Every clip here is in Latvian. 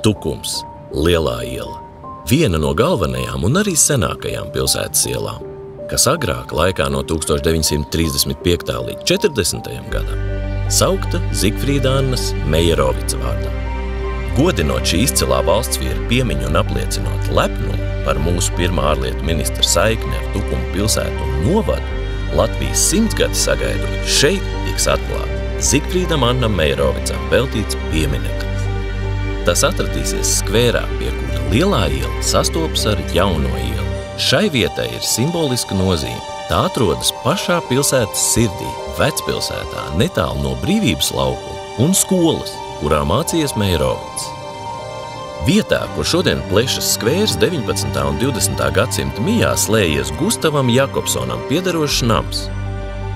Tukums, Lielā iela. Viena no galvenajām un arī senākajām pilsētas ielām, kas agrāk laikā no 1935. līdz 40. gadam saukta Zigfrīda Annas Mejerovica vārdā. Godinot šī izcilā valstsvīra piemiņu un apliecinot lepnumu par mūsu pirmā ārlietu ministra saikni ar Tukumu pilsētu un novadu, Latvijas 100-gadi sagaidot, šeit tiks atklāta Zigfrīdam Annam Mejerovicam veltīts piemineklis. Tas atradīsies skvērā, pie kura Lielā iela sastopas ar Jauno ielu. Šai vietai ir simboliska nozīme. Tā atrodas pašā pilsētas sirdī, vecpilsētā, netālu no Brīvības laukuma un skolas, kurā mācījies Mejerovics. Vietā, kur šodien plešas skvērs 19. un 20. gadsimta mijā slējies Gustavam Jakobsonam piederošs nams.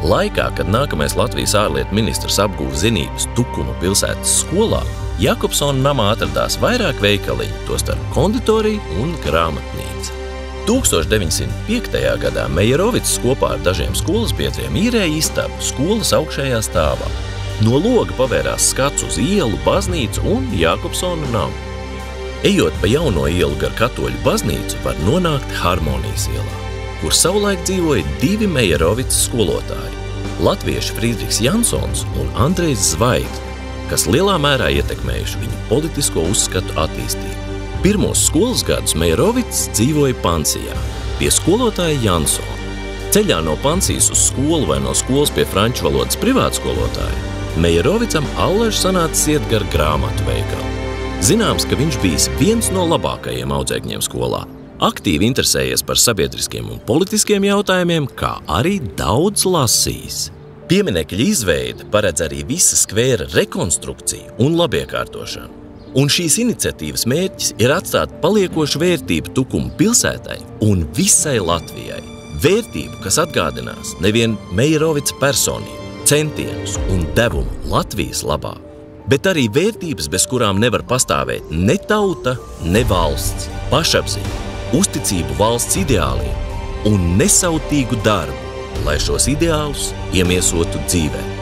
Laikā, kad nākamais Latvijas ārlietu ministrs apguva zinības Tukuma pilsētas skolā, Jakobsona namā atradās vairāk veikaliņu, tostarp konditorija un grāmatnīca. 1905. gadā Mejerovics kopā ar dažiem skolas biedriem īrēja istabu skolas augšējā stāvā. No loga pavērās skats uz ielu, baznīcu un Jakobsona namu. Ejot pa Jauno ielu gar katoļu baznīcu, var nonākt Harmonijas ielā, kur savulaik dzīvoja divi Mejerovica skolotāji – latvieši Friedrichs Jansons un Andrejs Zvaigzne, kas lielā mērā ietekmējuši viņu politisko uzskatu attīstību. Pirmos skolas gadus Mejerovics dzīvoja Pansijā, pie skolotāja Jansona. Ceļā no Pansijas uz skolu vai no skolas pie franču valodas privātskolotāja, Mejerovicam allaž sanācis iet gar grāmatu veikalu. Zināms, ka viņš bijis viens no labākajiem audzēkņiem skolā, aktīvi interesējies par sabiedriskiem un politiskiem jautājumiem, kā arī daudz lasījis. Pieminekļa izveide paredz arī visa skvēra rekonstrukciju un labiekārtošanu. Un šīs iniciatīvas mērķis ir atstāt paliekošu vērtību Tukuma pilsētai un visai Latvijai. Vērtību, kas atgādinās nevien Mejerovica personību, centienus un devumu Latvijas labā, bet arī vērtības, bez kurām nevar pastāvēt ne tauta, ne valsts, pašapziņa, uzticību valsts ideāliem un nesautīgu darbu, lai šos ideālus iemiesotu dzīvē.